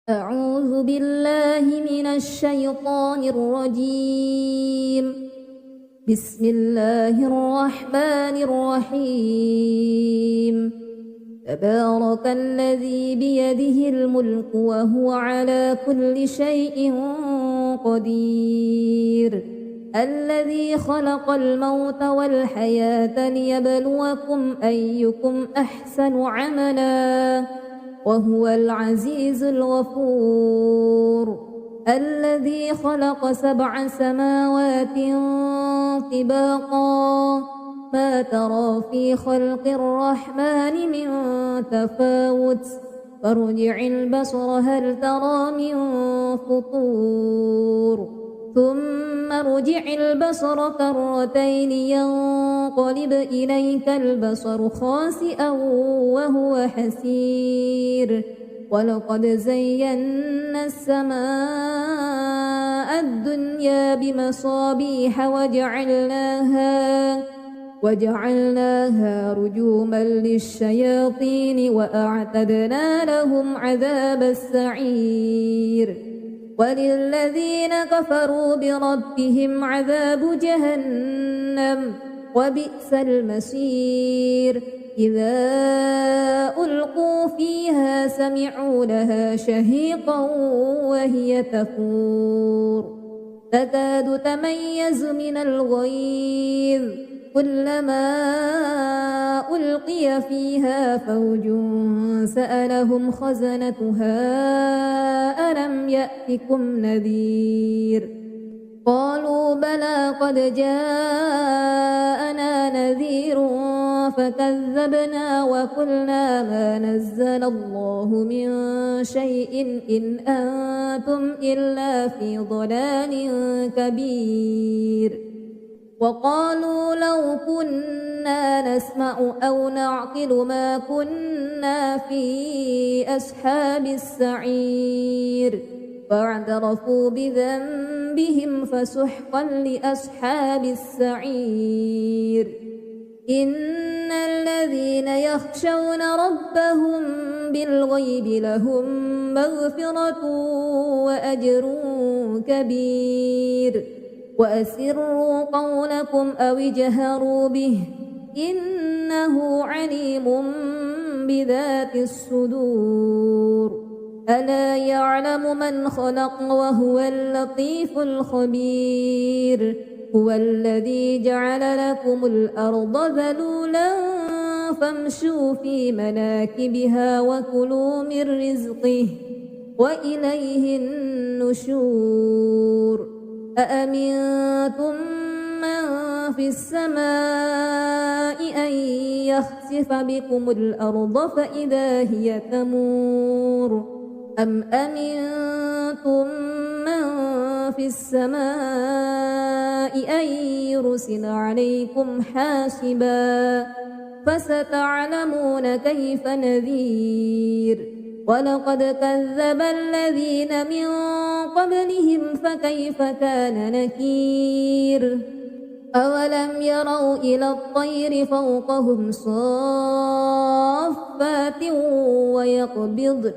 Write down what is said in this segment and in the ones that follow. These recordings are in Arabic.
أعوذ بالله من الشيطان الرجيم. بسم الله الرحمن الرحيم. تبارك الذي بيده الملك وهو على كل شيء قدير. الذي خلق الموت والحياة ليبلوكم أيكم أحسن عملا وهو العزيز الغفور. الذي خلق 7 سماوات طباقا ما ترى في خلق الرحمن من تفاوت فارجع البصر هل ترى من فطور ثم ارجع البصر كرتين ينقلب إليك البصر خاسئا وهو حسير. ولقد زينا السماء الدنيا بمصابيح وجعلناها رجوما للشياطين وأعتدنا لهم عذاب السعير. وللذين كفروا بربهم عذاب جهنم وبئس المصير. إذا ألقوا فيها سمعوا لها شهيقا وهي تفور تكاد تميز من الغيظ كلما ألقي فيها فوج سألهم خزنتها ألم يأتكم نذير قالوا بلى قد جاءنا نذير فكذبنا وقلنا ما نزل الله من شيء إن أنتم إلا في ضلال كبير. وقالوا لو كنا نسمع أو نعقل ما كنا في أصحاب السعير فاعترفوا بذنبهم فسحقا لأصحاب السعير. إن الذين يخشون ربهم بالغيب لهم مغفرة وأجر كبير. وأسروا قولكم أو اجهروا به إنه عليم بذات الصدور. ألا يعلم من خلق وهو اللطيف الخبير. هو الذي جعل لكم الأرض ذلولا فامشوا في مناكبها وكلوا من رزقه وإليه النشور. أأمنتم من في السماء أن يخسف بكم الأرض فإذا هي تمور أم أمنتم من في السماء أن يرسل عليكم حاسبا فستعلمون كيف نذير. ولقد كذب الذين من قبلهم فكيف كان نكير. أولم يروا إلى الطير فوقهم صافات ويقبضن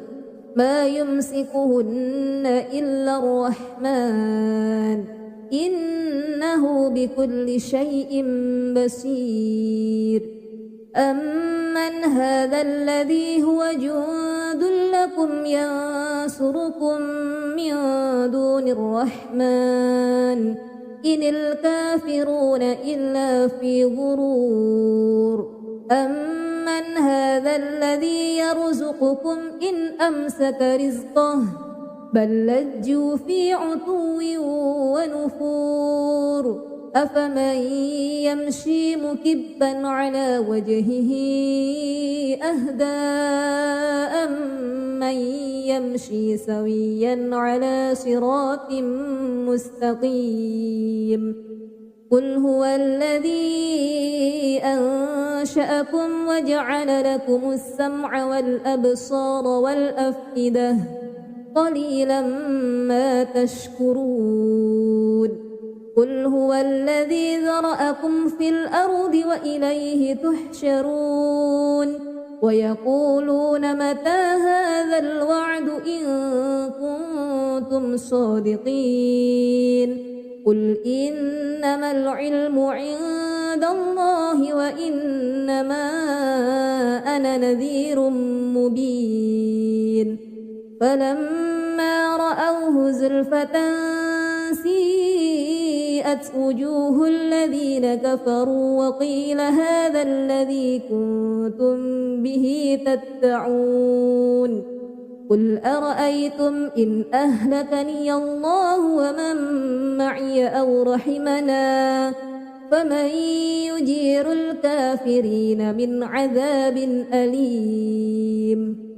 ما يمسكهن إلا الرحمن إنه بكل شيء بصير. أمن هذا الذي هو جند لكم ينصركم من دون الرحمن إن الكافرون إلا في غرور. أمن هذا الذي يرزقكم إن أمسك رزقه بل لجوا في عتو ونفور. أفمن يمشي مكبا على وجهه أهدى أمن يمشي سويا على صراط مستقيم. قل هو الذي أنشأكم وجعل لكم السمع والأبصار والأفئدة قليلا ما تشكرون. قل هو الذي ذرأكم في الأرض وإليه تحشرون. ويقولون متى هذا الوعد إن كنتم صادقين قل إنما العلم عند الله وإنما أنا نذير مبين فلما رأوه زلفة سيئت وجوه الذين كفروا وقيل هذا الذي كنتم به تدعون قل أرأيتم إن أهلكني الله ومن معي أو رحمنا فمن يجير الكافرين من عذاب أليم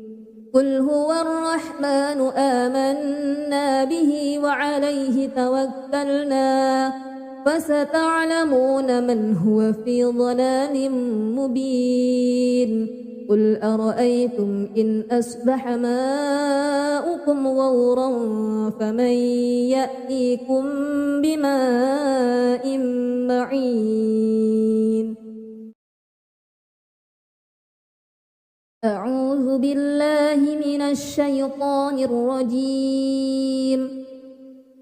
قل هو الرحمن آمنا به وعليه توكلنا فستعلمون من هو في ضلال مبين قل أرأيتم إن أصبح ماؤكم غورا فمن يأتيكم بماء معين أعوذ بالله من الشيطان الرجيم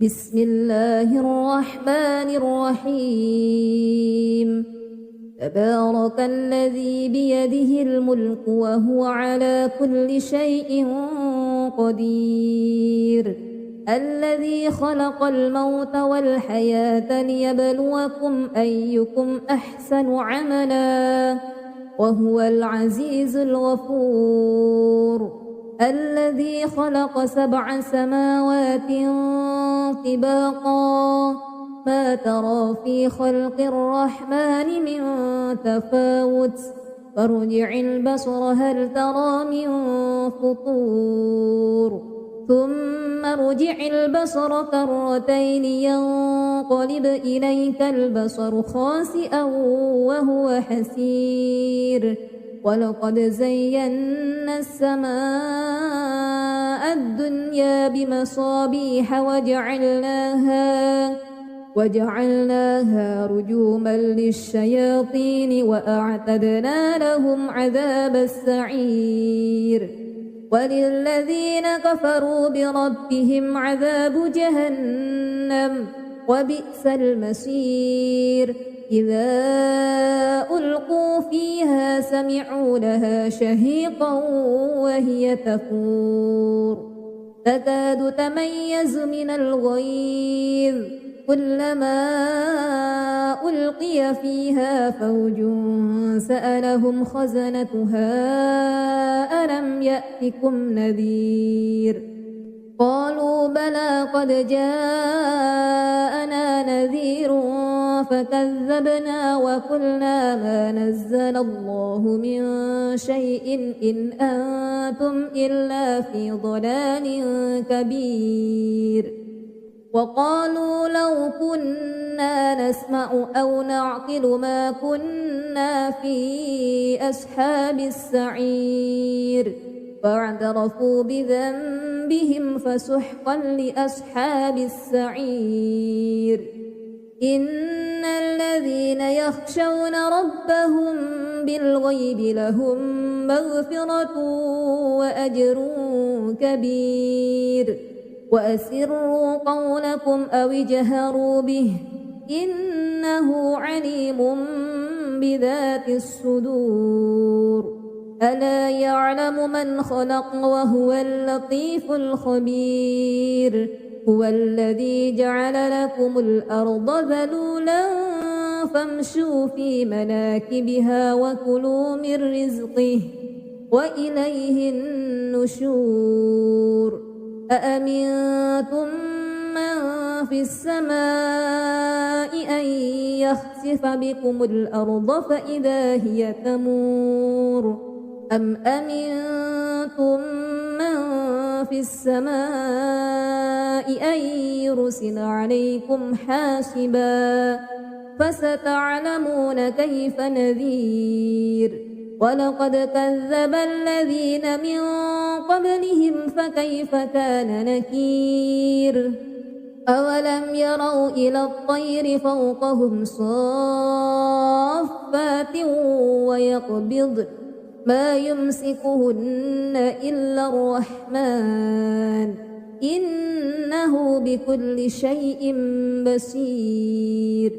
بسم الله الرحمن الرحيم تبارك الذي بيده الملك وهو على كل شيء قدير الذي خلق الموت والحياة ليبلوكم أيكم أحسن عملا وهو العزيز الغفور الذي خلق 7 سماوات طباقا ما ترى في خلق الرحمن من تفاوت فارجع البصر هل ترى من فطور ثم ارجع البصر كرتين ينقلب إليك البصر خاسئا وهو حسير ولقد زينا السماء الدنيا بمصابيح وجعلناها رجوما للشياطين وأعتدنا لهم عذاب السعير وللذين كفروا بربهم عذاب جهنم وبئس المصير إذا ألقوا فيها سمعوا لها شهيقا وهي تفور تكاد تميز من الغيظ كلما ألقي فيها فوج سألهم خزنتها ألم يأتكم نذير قالوا بلى قد جاءنا نذير فكذبنا وقلنا ما نزل الله من شيء إن أنتم إلا في ضلال كبير وقالوا لو كنا نسمع أو نعقل ما كنا في أصحاب السعير فاعترفوا بذنبهم فسحقا لأصحاب السعير إن الذين يخشون ربهم بالغيب لهم مغفرة وأجر كبير وأسروا قولكم أو اجهروا به إنه عليم بذات الصدور ألا يعلم من خلق وهو اللطيف الخبير هو الذي جعل لكم الأرض ذلولا فامشوا في مناكبها وكلوا من رزقه وإليه النشور أأمنتم من في السماء أن يخسف بكم الأرض فإذا هي تمور أم أمنتم من في السماء أن يرسل عليكم حاسبا فستعلمون كيف نذير ولقد كذب الذين من قبلهم فكيف كان نكير أولم يروا إلى الطير فوقهم صافات ما يمسكهن إلا الرحمن إنه بكل شيء بصير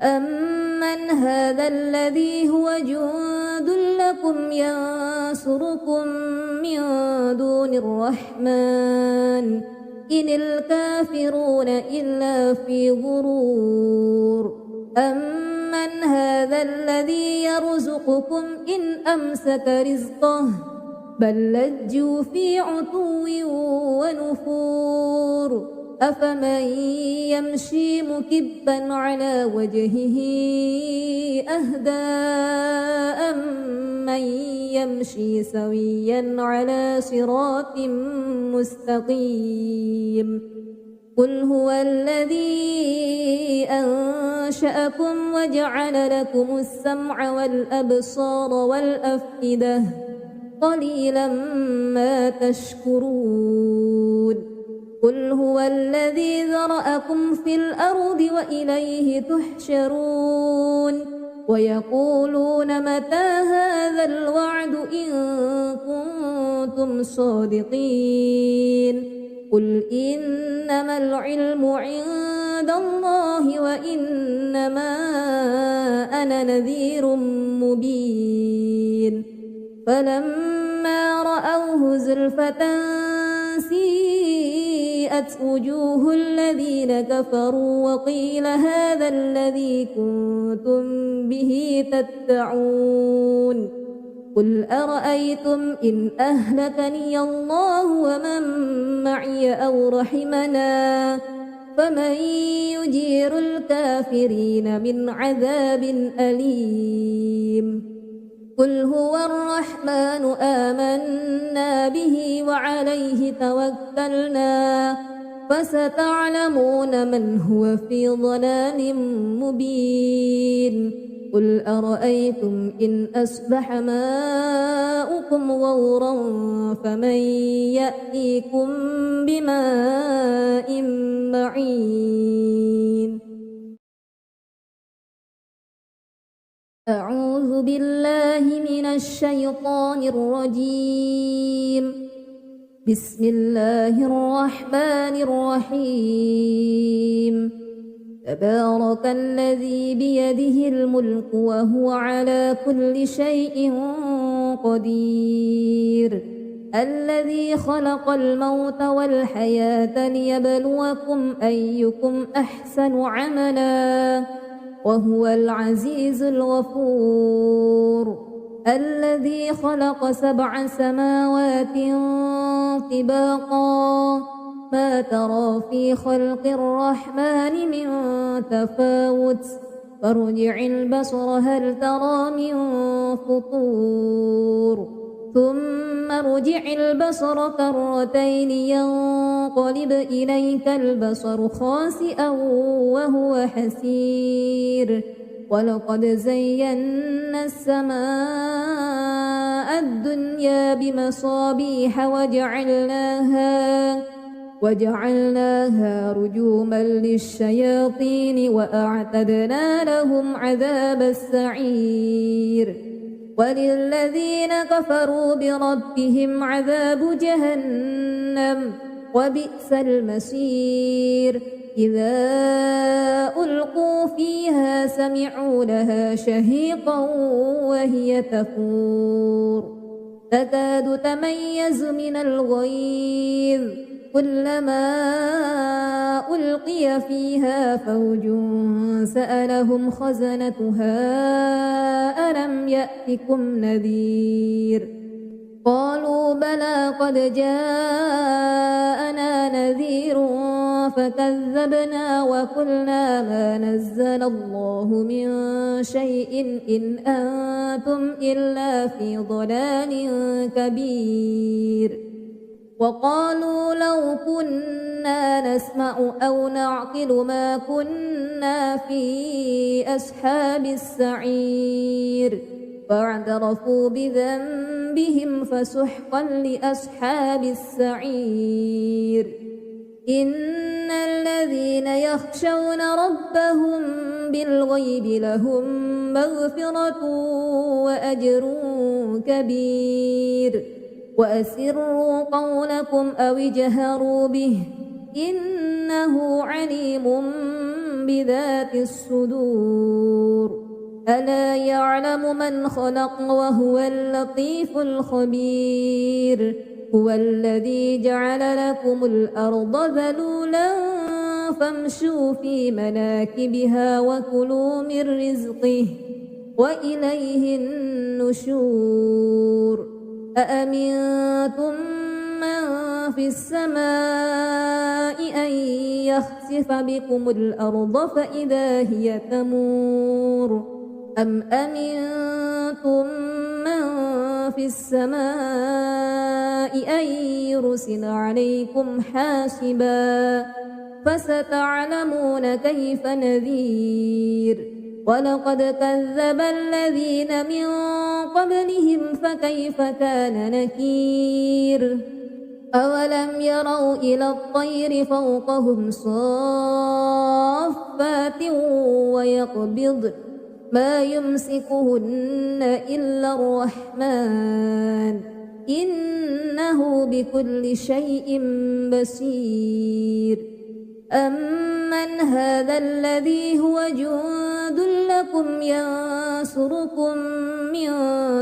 أمن هذا الذي هو جند لكم ينصركم من دون الرحمن إن الكافرون إلا في غرور أمن هذا الذي يرزقكم إن أمسك رزقه بل لجوا في عتو ونفور أفمن يمشي مكبا على وجهه أهدى أمن يمشي سويا على صراط مستقيم قل هو الذي أنشأكم وجعل لكم السمع والأبصار والأفئدة قليلا ما تشكرون قل هو الذي ذرأكم في الأرض وإليه تحشرون ويقولون متى هذا الوعد إن كنتم صادقين قل إنما العلم عند الله وإنما أنا نذير مبين فلما رأوه زلفة سيئت وجوه الذين كفروا وقيل هذا الذي كنتم به تدعون قل أرأيتم إن أهلكني الله ومن معي أو رحمنا فمن يجير الكافرين من عذاب أليم قل هو الرحمن آمنا به وعليه توكلنا فستعلمون من هو في ضلال مبين قل أرأيتم إن أصبح ماؤكم غورا فمن يأتيكم بماء معين أعوذ بالله من الشيطان الرجيم بسم الله الرحمن الرحيم تبارك الذي بيده الملك وهو على كل شيء قدير الذي خلق الموت والحياة ليبلوكم أيكم أحسن عملا وهو العزيز الغفور الذي خلق 7 سماوات طباقا ما ترى في خلق الرحمن من تفاوت فارجع البصر هل ترى من فطور ثم ارجع البصر كرتين ينقلب إليك البصر خاسئا وهو حسير ولقد زينا السماء الدنيا بمصابيح وجعلناها رجوما للشياطين وأعتدنا لهم عذاب السعير وللذين كفروا بربهم عذاب جهنم وبئس المصير إذا ألقوا فيها سمعوا لها شهيقا وهي تفور تكاد تميز من الغيظ كلما ألقي فيها فوج سألهم خزنتها ألم يأتكم نذير قالوا بلى قد جاءنا نذير فكذبنا وقلنا ما نزل الله من شيء إن أنتم إلا في ضلال كبير وقالوا لو كنا نسمع أو نعقل ما كنا في أصحاب السعير فاعترفوا بذنبهم فسحقا لأصحاب السعير إن الذين يخشون ربهم بالغيب لهم مغفرة وأجر كبير وأسروا قولكم أو اجهروا به إنه عليم بذات الصدور ألا يعلم من خلق وهو اللطيف الخبير هو الذي جعل لكم الأرض ذلولا فامشوا في مناكبها وكلوا من رزقه وإليه النشور أأمنتم من في السماء أن يخسف بكم الأرض فإذا هي تمور أم أمنتم من في السماء أن يرسل عليكم حاسبا فستعلمون كيف نذير ولقد كذب الذين من قبلهم فكيف كان نكير أولم يروا إلى الطير فوقهم صافات ويقبض ما يمسكهن إلا الرحمن إنه بكل شيء بصير أمن هذا الذي هو جند لكم ينصركم من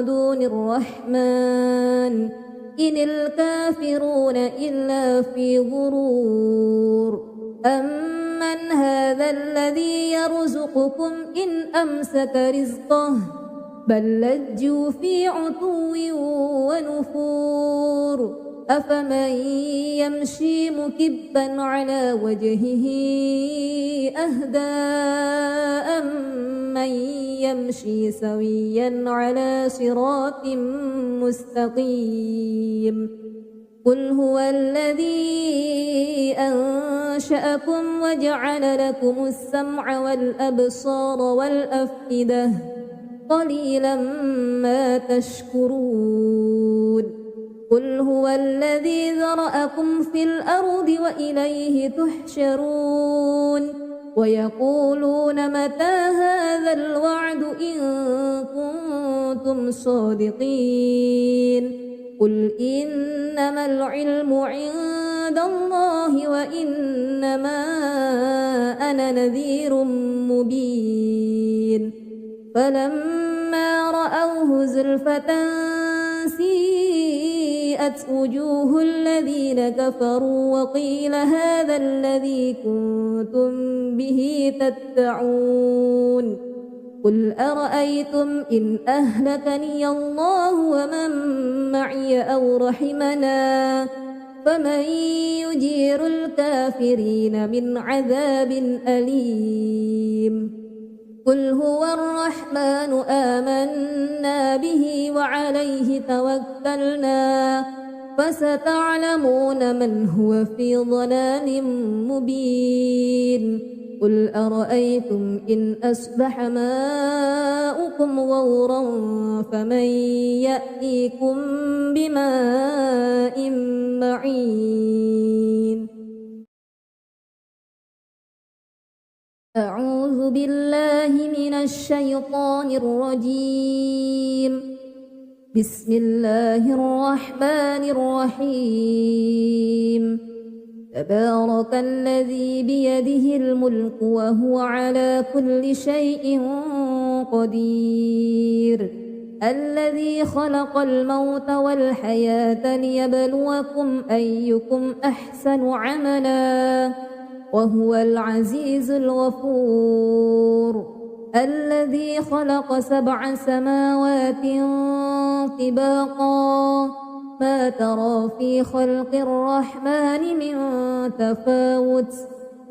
دون الرحمن إن الكافرون إلا في غرور أمن هذا الذي يرزقكم إن أمسك رزقه بل لجوا في عتو ونفور أفمن يمشي مكبا على وجهه أهدى أمن يمشي سويا على صراط مستقيم قل هو الذي أنشأكم وجعل لكم السمع والأبصار والأفئدة قليلا ما تشكرون قل هو الذي ذرأكم في الأرض وإليه تحشرون ويقولون متى هذا الوعد إن كنتم صادقين قل إنما العلم عند الله وإنما أنا نذير مبين فلما رأوه زلفة سيئت وجوه الذين كفروا وقيل هذا الذي كنتم به تدعون قل أرأيتم إن أهلكني الله ومن معي أو رحمنا فمن يجير الكافرين من عذاب أليم قل هو الرحمن آمنا به وعليه توكلنا فستعلمون من هو في ضلال مبين قل أرأيتم إن أصبح ماؤكم غورا فمن يأتيكم بماء معين أعوذ بالله من الشيطان الرجيم بسم الله الرحمن الرحيم تبارك الذي بيده الملك وهو على كل شيء قدير الذي خلق الموت والحياة ليبلوكم أيكم أحسن عملا وهو العزيز الغفور الذي خلق 7 سماوات طباقا ما ترى في خلق الرحمن من تفاوت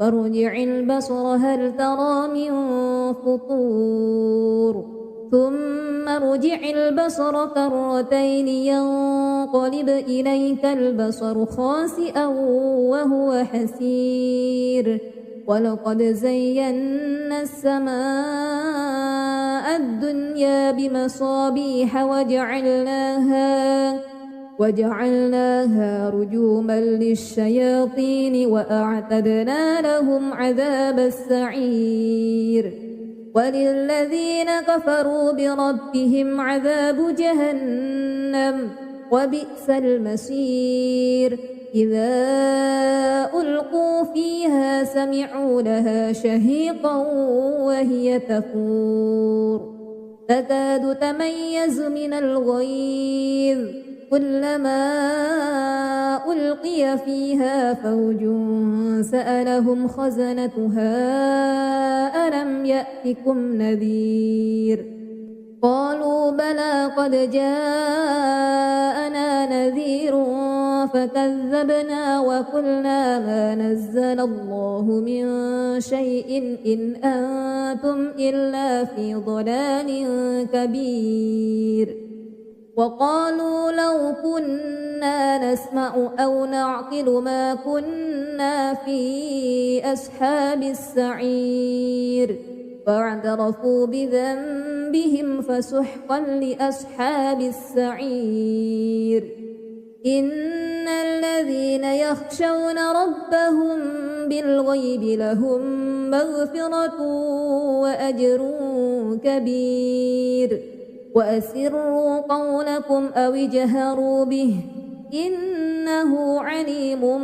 فارجع البصر هل ترى من فطور ثم ارجع البصر كرتين ينقلب إليك البصر خاسئا وهو حسير ولقد زينا السماء الدنيا بمصابيح وجعلناها رجوما للشياطين وأعتدنا لهم عذاب السعير وللذين كفروا بربهم عذاب جهنم وبئس المصير إذا ألقوا فيها سمعوا لها شهيقا وهي تفور تكاد تميز من الغيظ كلما ألقي فيها فوج سألهم خزنتها ألم يأتكم نذير قالوا بلى قد جاءنا نذير فكذبنا وقلنا ما نزل الله من شيء إن أنتم إلا في ضلال كبير وقالوا لو كنا نسمع أو نعقل ما كنا في أصحاب السعير فاعترفوا بذنبهم فسحقا لأصحاب السعير إن الذين يخشون ربهم بالغيب لهم مغفرة وأجر كبير وأسروا قولكم أو اجهروا به إنه عليم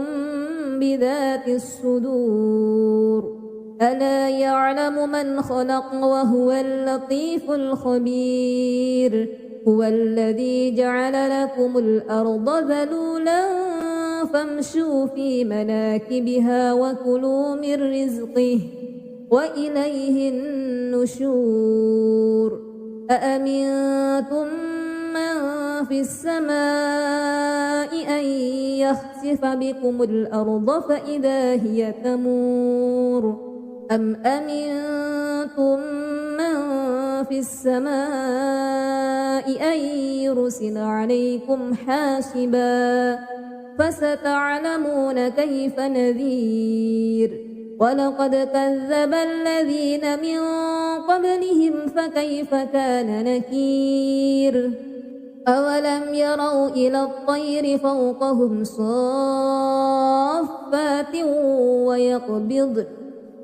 بذات الصدور ألا يعلم من خلق وهو اللطيف الخبير هو الذي جعل لكم الأرض ذلولا فامشوا في مناكبها وكلوا من رزقه وإليه النشور أأمنتم من في السماء أن يخسف بكم الأرض فإذا هي تمور أم أمنتم من في السماء أن يرسل عليكم حاسبا فستعلمون كيف نذير ولقد كذب الذين من قبلهم فكيف كان نكير أولم يروا إلى الطير فوقهم صافات ويقبضن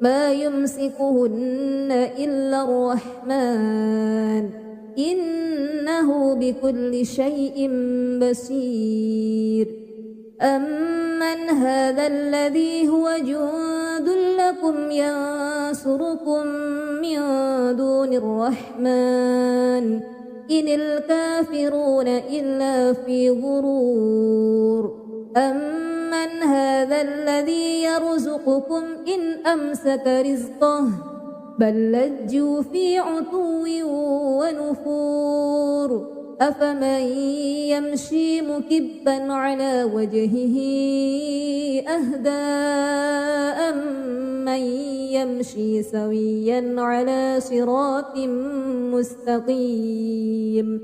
ما يمسكهن إلا الرحمن إنه بكل شيء بصير أمن هذا الذي هو جند لكم ينصركم من دون الرحمن إن الكافرون إلا في غرور أمن هذا الذي يرزقكم إن أمسك رزقه بل لجوا في عتو ونفور أفمن يمشي مكبا على وجهه أهدى أمن يمشي سويا على صراط مستقيم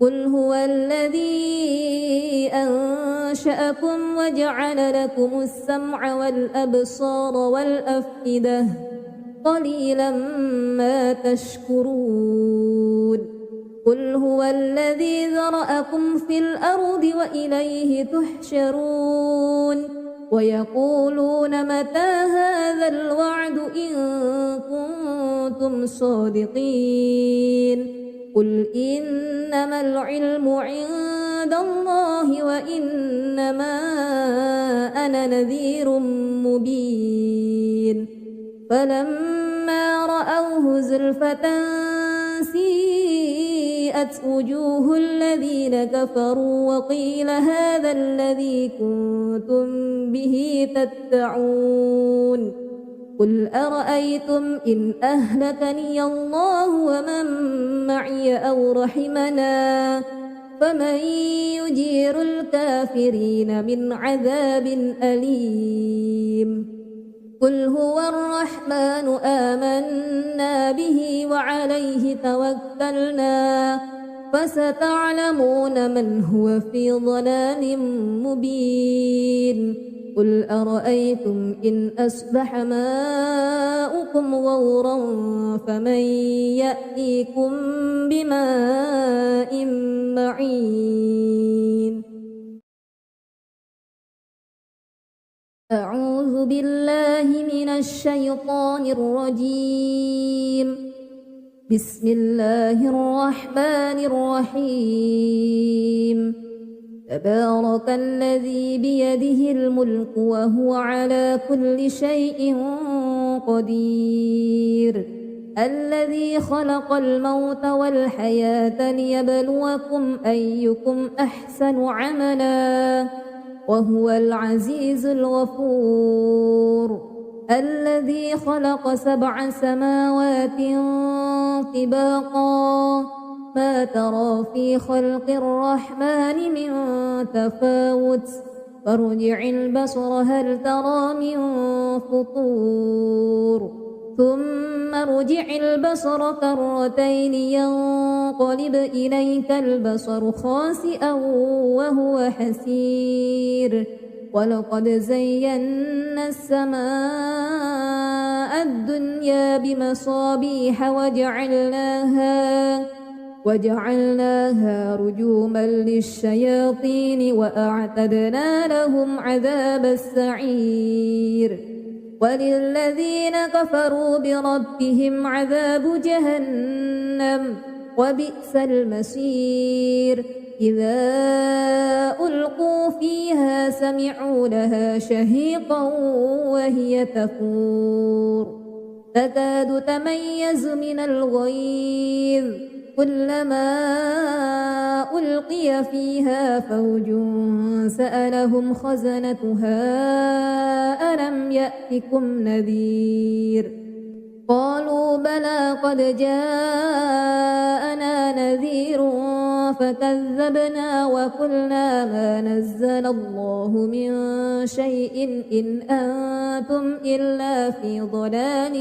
قل هو الذي أنشأكم وجعل لكم السمع والأبصار والأفئدة قليلا ما تشكرون قل هو الذي ذرأكم في الأرض وإليه تحشرون ويقولون متى هذا الوعد إن كنتم صادقين قل إنما العلم عند الله وإنما أنا نذير مبين فلما رأوه زلفة سيئت وجوه الذين كفروا وقيل هذا الذي كنتم به تدعون قل أرأيتم إن أهلكني الله ومن معي أو رحمنا فمن يجير الكافرين من عذاب أليم قل هو الرحمن آمنا به وعليه توكلنا فستعلمون من هو في ضلال مبين قل أرأيتم إن أصبح ماؤكم غورا فمن يأتيكم بماء معين أعوذ بالله من الشيطان الرجيم بسم الله الرحمن الرحيم تبارك الذي بيده الملك وهو على كل شيء قدير الذي خلق الموت والحياة ليبلوكم أيكم أحسن عملا وهو العزيز الغفور الذي خلق 7 سماوات طباقا ما ترى في خلق الرحمن من تفاوت فارجع البصر هل ترى من فطور ثم ارجع البصر كرتين ينقلب إليك البصر خاسئا وهو حسير ولقد زينا السماء الدنيا بمصابيح وجعلناها رجوما للشياطين وأعتدنا لهم عذاب السعير وللذين كفروا بربهم عذاب جهنم وبئس المصير إذا ألقوا فيها سمعوا لها شهيقا وهي تفور تكاد تميز من الغيظ كلما ألقي فيها فوج سألهم خزنتها ألم يأتكم نذير قالوا بلى قد جاءنا نذير فكذبنا وقلنا ما نزل الله من شيء إن أنتم إلا في ضلال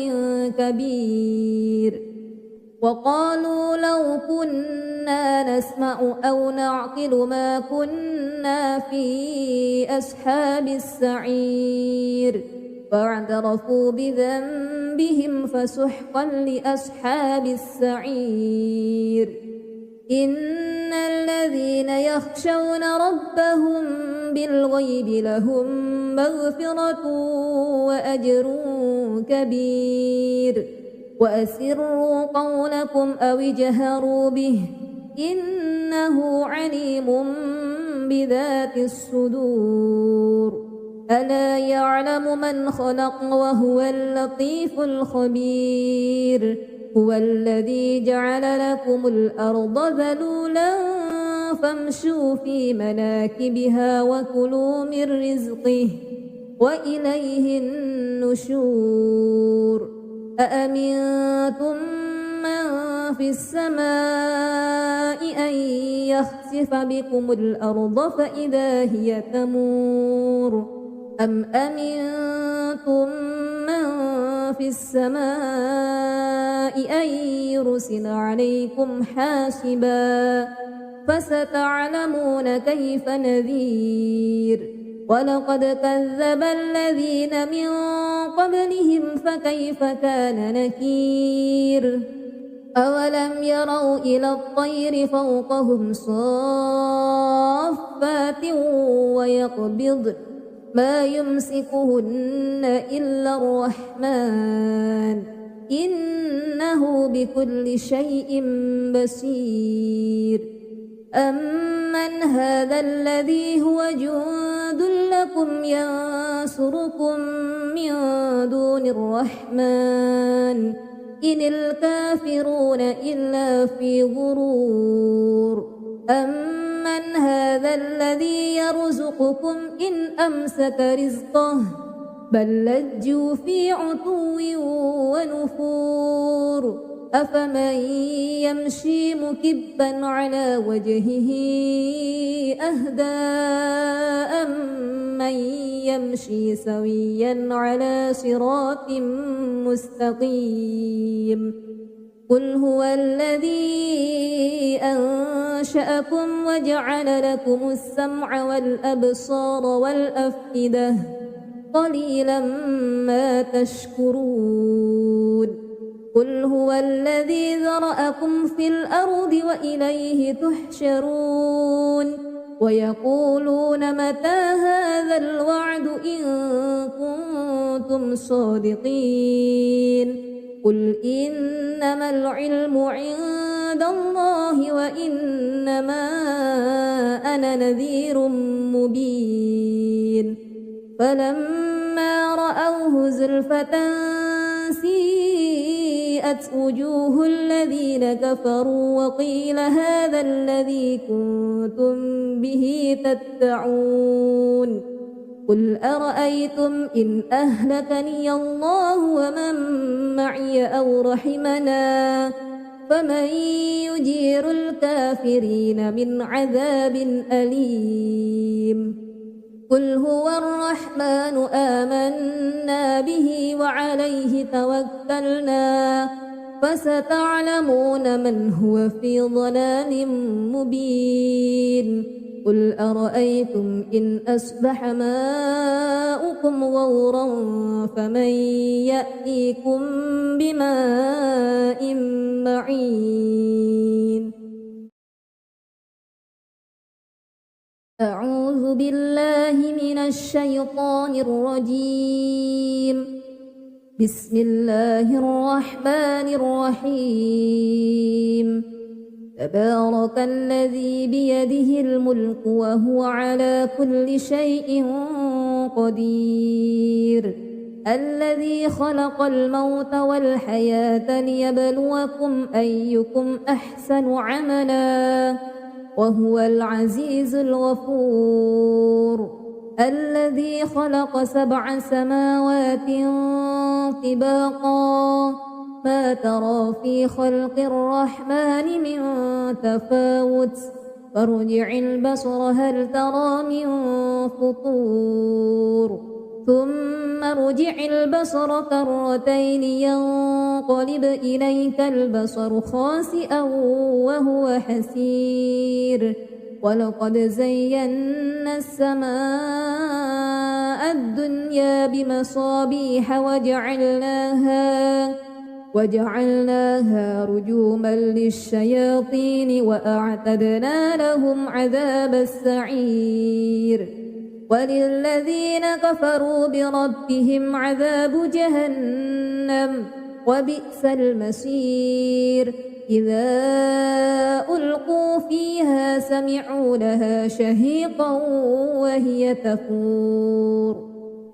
كبير وقالوا لو كنا نسمع أو نعقل ما كنا في أصحاب السعير فاعترفوا بذنبهم فسحقا لأصحاب السعير إن الذين يخشون ربهم بالغيب لهم مغفرة وأجر كبير وأسروا قولكم أو اجهروا به إنه عليم بذات الصدور ألا يعلم من خلق وهو اللطيف الخبير هو الذي جعل لكم الأرض ذلولا فامشوا في مناكبها وكلوا من رزقه وإليه النشور أأمنتم من في السماء أن يخسف بكم الأرض فإذا هي تمور أم أمنتم من في السماء أن يرسل عليكم حاسبا فستعلمون كيف نذير ولقد كذب الذين من قبلهم فكيف كان نكير أولم يروا إلى الطير فوقهم صافات ويقبضن ما يمسكهن إلا الرحمن إنه بكل شيء بصير أمن هذا الذي هو جند لكم ينصركم من دون الرحمن إن الكافرون إلا في غرور أمن هذا الذي يرزقكم إن أمسك رزقه بل لجوا في عتو ونفور أفمن يمشي مكبا على وجهه أهدى أمن يمشي سويا على صراط مستقيم قل هو الذي أنشأكم وجعل لكم السمع والأبصار والأفئدة قليلا ما تشكرون قل هو الذي ذرأكم في الأرض وإليه تحشرون ويقولون متى هذا الوعد إن كنتم صادقين قل إنما العلم عند الله وإنما أنا نذير مبين فلما رأوه زلفة سيئت وجوه الذين كفروا وقيل هذا الذي كنتم به تدعون قل أرأيتم إن أهلكني الله ومن معي أو رحمنا فمن يجير الكافرين من عذاب أليم قل هو الرحمن آمنا به وعليه توكلنا فستعلمون من هو في ضلال مبين قل أرأيتم إن أصبح ماؤكم غورا فمن يأتيكم بماء معين أعوذ بالله من الشيطان الرجيم بسم الله الرحمن الرحيم تبارك الذي بيده الملك وهو على كل شيء قدير الذي خلق الموت والحياة ليبلوكم أيكم أحسن عملا وهو العزيز الغفور الذي خلق 7 سماوات طباقا ما ترى في خلق الرحمن من تفاوت فارجع البصر هل ترى من فطور ثم ارجع البصر كرتين ينقلب إليك البصر خاسئا وهو حسير ولقد زينا السماء الدنيا بمصابيح وجعلناها رجوما للشياطين وأعتدنا لهم عذاب السعير وللذين كفروا بربهم عذاب جهنم وبئس المصير إذا ألقوا فيها سمعوا لها شهيقا وهي تفور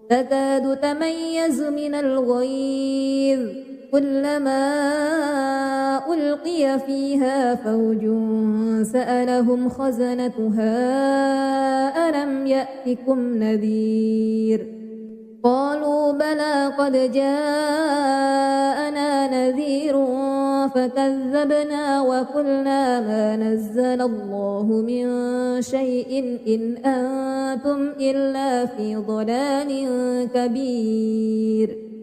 تكاد تميز من الغيظ كلما ألقي فيها فوج سألهم خزنتها ألم يأتكم نذير قالوا بلى قد جاءنا نذير فكذبنا وقلنا ما نزل الله من شيء إن أنتم إلا في ضلال كبير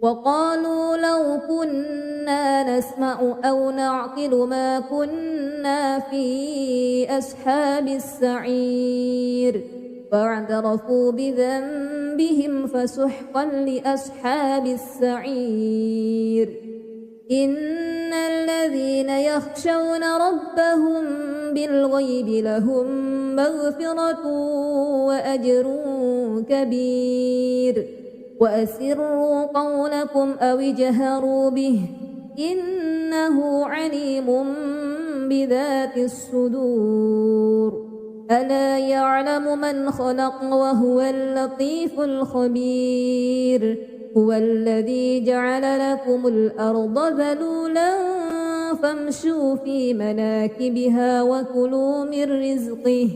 وقالوا لو كنا نسمع أو نعقل ما كنا في أصحاب السعير فاعترفوا بذنبهم فسحقا لأصحاب السعير إن الذين يخشون ربهم بالغيب لهم مغفرة وأجر كبير وأسروا قولكم أو اجهروا به إنه عليم بذات الصدور ألا يعلم من خلق وهو اللطيف الخبير هو الذي جعل لكم الأرض ذلولا فامشوا في مناكبها وكلوا من رزقه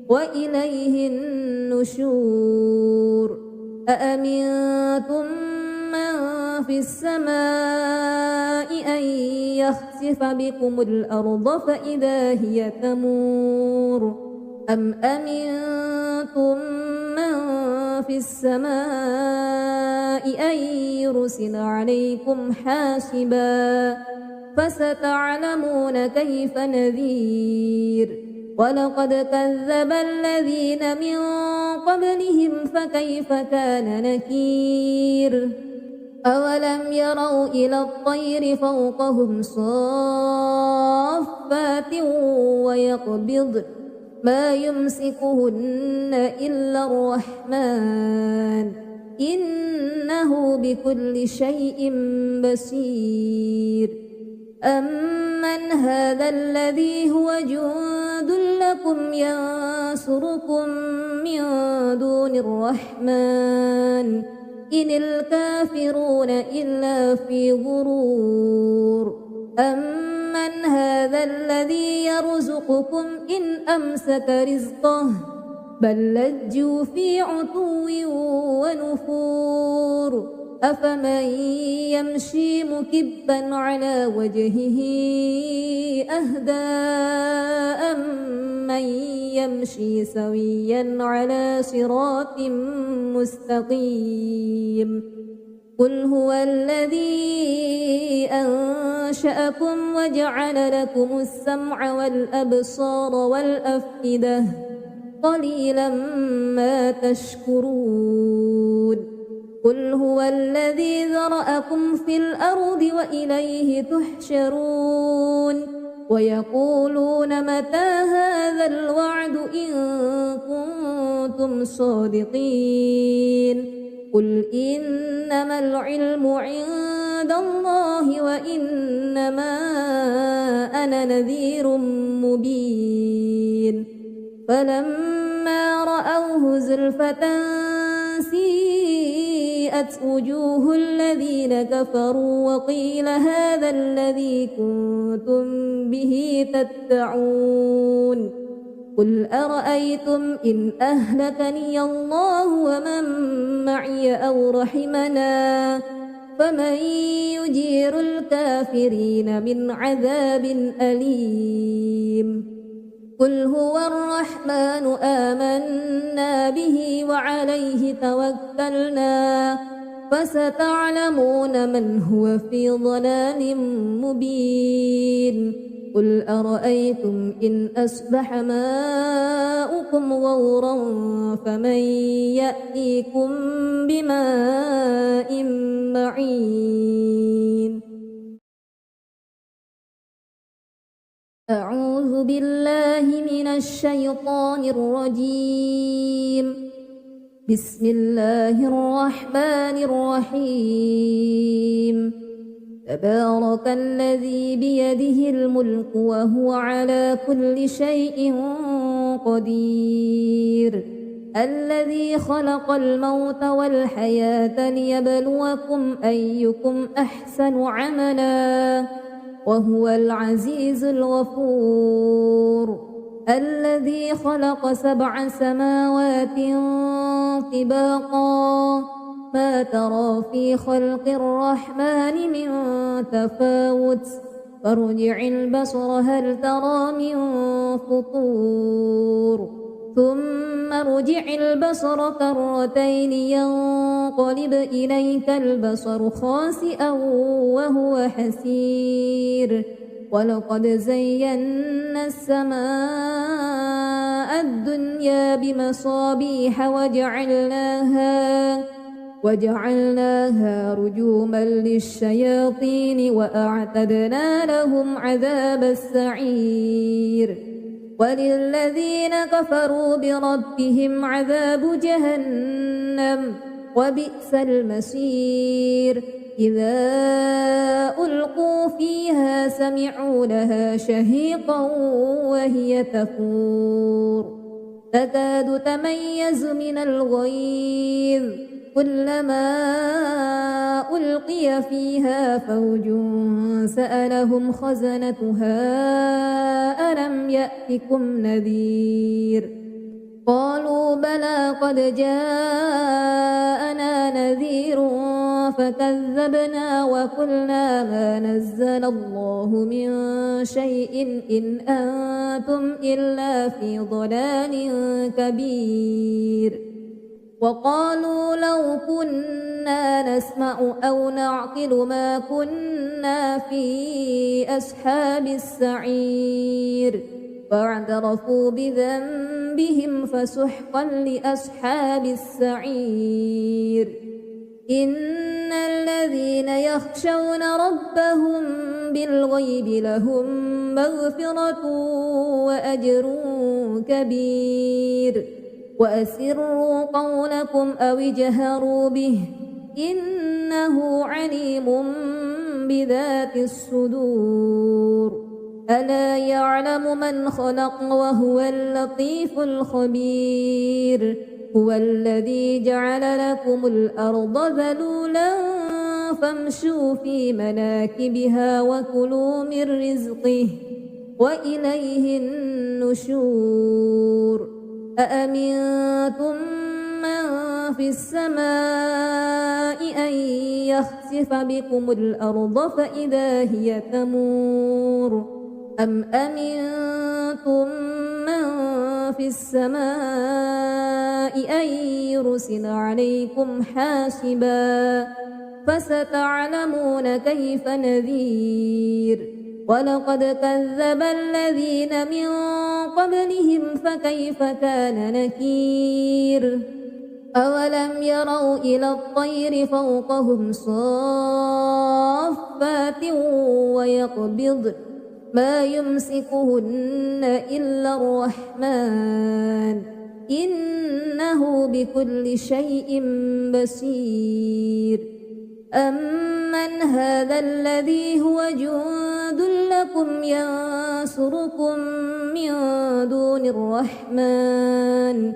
وإليه النشور أأمنتم من في السماء أن يخسف بكم الأرض فإذا هي تمور أم أمنتم من في السماء أن يرسل عليكم حاسبا فستعلمون كيف نذير ولقد كذب الذين من قبلهم فكيف كان نكير أولم يروا إلى الطير فوقهم صافات ويقبضن ما يمسكهن إلا الرحمن إنه بكل شيء بصير أمن هذا الذي هو جند لكم ينصركم من دون الرحمن إن الكافرون إلا في غرور أمن هذا الذي يرزقكم إن أمسك رزقه بل لجوا في عتو ونفور أفمن يمشي مكبا على وجهه أهدى أمن يمشي سويا على صراط مستقيم قل هو الذي أنشأكم وجعل لكم السمع والأبصار والأفئدة قليلا ما تشكرون قل هو الذي ذرأكم في الأرض وإليه تحشرون ويقولون متى هذا الوعد إن كنتم صادقين قل إنما العلم عند الله وإنما أنا نذير مبين فلما رأوه زلفة سيئت وجوه الذين كفروا وقيل هذا الذي كنتم به تدعون قل أرأيتم إن أهلكني الله ومن معي أو رحمنا فمن يجير الكافرين من عذاب أليم قل هو الرحمن آمنا به وعليه توكلنا فستعلمون من هو في ضلال مبين قل أرأيتم إن أصبح ماؤكم غورا فمن يأتيكم بماء معين أعوذ بالله من الشيطان الرجيم بسم الله الرحمن الرحيم تبارك الذي بيده الملك وهو على كل شيء قدير الذي خلق الموت والحياة ليبلوكم أيكم أحسن عملا وهو العزيز الغفور الذي خلق 7 سماوات طباقا ما ترى في خلق الرحمن من تفاوت فارجع البصر هل ترى من فطور ثم ارجع البصر كرتين ينقلب إليك البصر خاسئا وهو حسير ولقد زينا السماء الدنيا بمصابيح وجعلناها رجوما للشياطين وأعتدنا لهم عذاب السعير وللذين كفروا بربهم عذاب جهنم وبئس المصير إذا ألقوا فيها سمعوا لها شهيقا وهي تفور تكاد تميز من الغيظ كلما ألقي فيها فوج سألهم خزنتها ألم يأتكم نذير قالوا بلى قد جاءنا نذير فكذبنا وقلنا ما نزل الله من شيء إن أنتم إلا في ضلال كبير وقالوا لو كنا نسمع أو نعقل ما كنا في أصحاب السعير فاعترفوا بذنبهم فسحقا لأصحاب السعير إن الذين يخشون ربهم بالغيب لهم مغفرة وأجر كبير وأسروا قولكم أو اجهروا به إن إنه عليم بذات الصدور ألا يعلم من خلق وهو اللطيف الخبير هو الذي جعل لكم الأرض ذلولا فامشوا في مناكبها وكلوا من رزقه وإليه النشور أأمنتم من في السماء أن يخسف بكم الأرض فإذا هي تمور أم أمنتم من في السماء أن يرسل عليكم حاسبا فستعلمون كيف نذير ولقد كذب الذين من قبلهم فكيف كان نكير أولم يروا إلى الطير فوقهم صافات ويقبضن ما يمسكهن إلا الرحمن إنه بكل شيء بصير أمن هذا الذي هو جند لكم ينصركم من دون الرحمن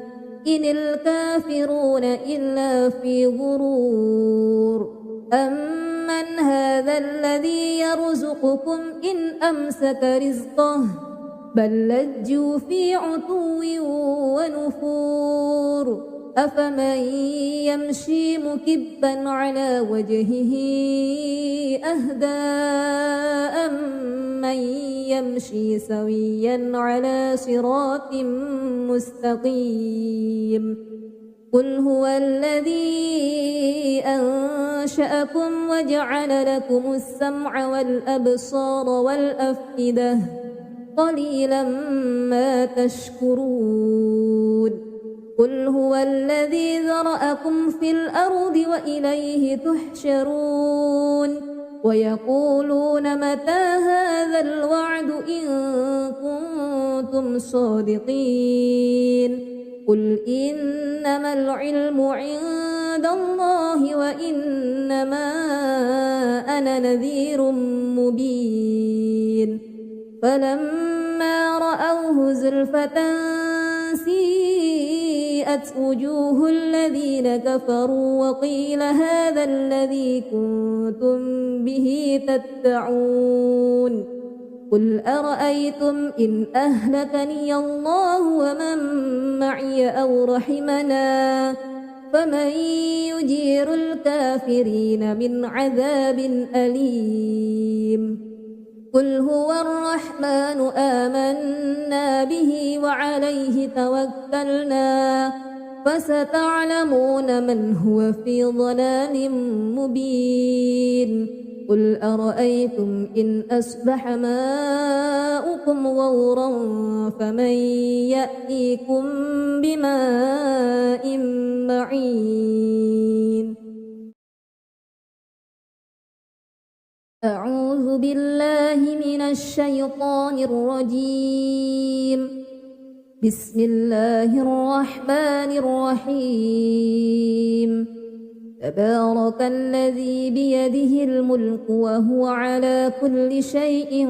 إن الكافرون إلا في غرور أمن هذا الذي يرزقكم إن أمسك رزقه بل لجوا في عتو ونفور أفمن يمشي مكبا على وجهه أهدى أمن يمشي سويا على صراط مستقيم قل هو الذي أنشأكم وجعل لكم السمع والأبصار والأفئدة قليلا ما تشكرون قل هو الذي ذرأكم في الأرض وإليه تحشرون ويقولون متى هذا الوعد إن كنتم صادقين قل إنما العلم عند الله وإنما أنا نذير مبين فلما رأوه زلفة سيئت وجوه الذين كفروا وقيل هذا الذي كنتم به تدعون قل أرأيتم إن أهلكني الله ومن معي أو رحمنا فمن يجير الكافرين من عذاب أليم قل هو الرحمن آمنا به وعليه توكلنا فستعلمون من هو في ضلال مبين قل أرأيتم إن أصبح ماؤكم غورا فمن يأتيكم بماء معين أعوذ بالله من الشيطان الرجيم بسم الله الرحمن الرحيم تبارك الذي بيده الملك وهو على كل شيء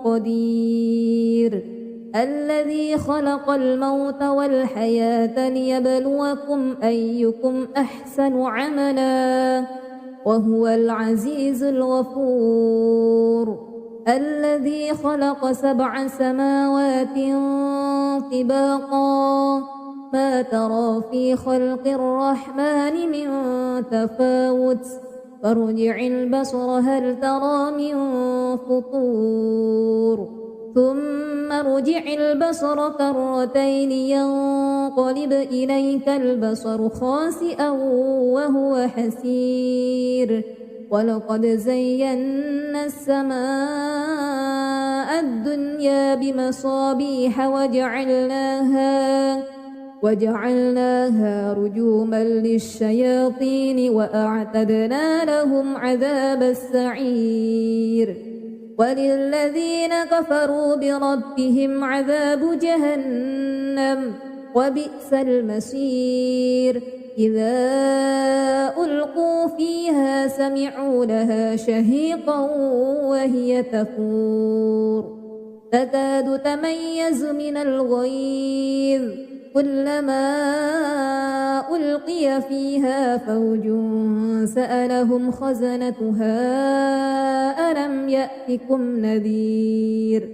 قدير الذي خلق الموت والحياة ليبلوكم أيكم أحسن عملا وهو العزيز الغفور الذي خلق 7 سماوات طباقا ما ترى في خلق الرحمن من تفاوت فارجع البصر هل ترى من فطور ثم ارجع البصر كرتين ينقلب إليك البصر خاسئا وهو حسير ولقد زينا السماء الدنيا بمصابيح وجعلناها رجوما للشياطين وأعتدنا لهم عذاب السعير وللذين كفروا بربهم عذاب جهنم وبئس المصير إذا ألقوا فيها سمعوا لها شهيقا وهي تفور تكاد تميز من الغيظ كلما ألقي فيها فوج سألهم خزنتها ألم يأتكم نذير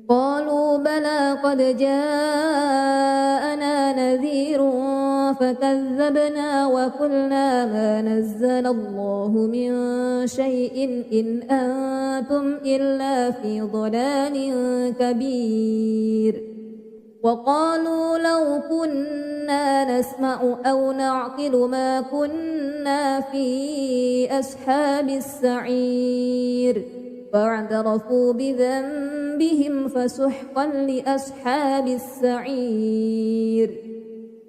قالوا بلى قد جاءنا نذير فكذبنا وقلنا ما نزل الله من شيء إن أنتم إلا في ضلال كبير وقالوا لو كنا نسمع أو نعقل ما كنا في أصحاب السعير فاعترفوا بذنبهم فسحقا لأصحاب السعير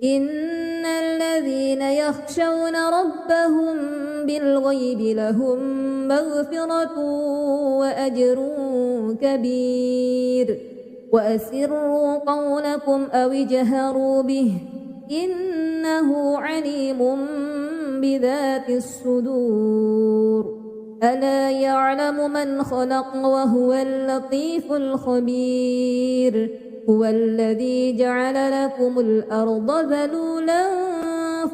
إن الذين يخشون ربهم بالغيب لهم مغفرة وأجر كبير وأسروا قولكم أو اجهروا به إنه عليم بذات الصدور ألا يعلم من خلق وهو اللطيف الخبير هو الذي جعل لكم الأرض ذلولا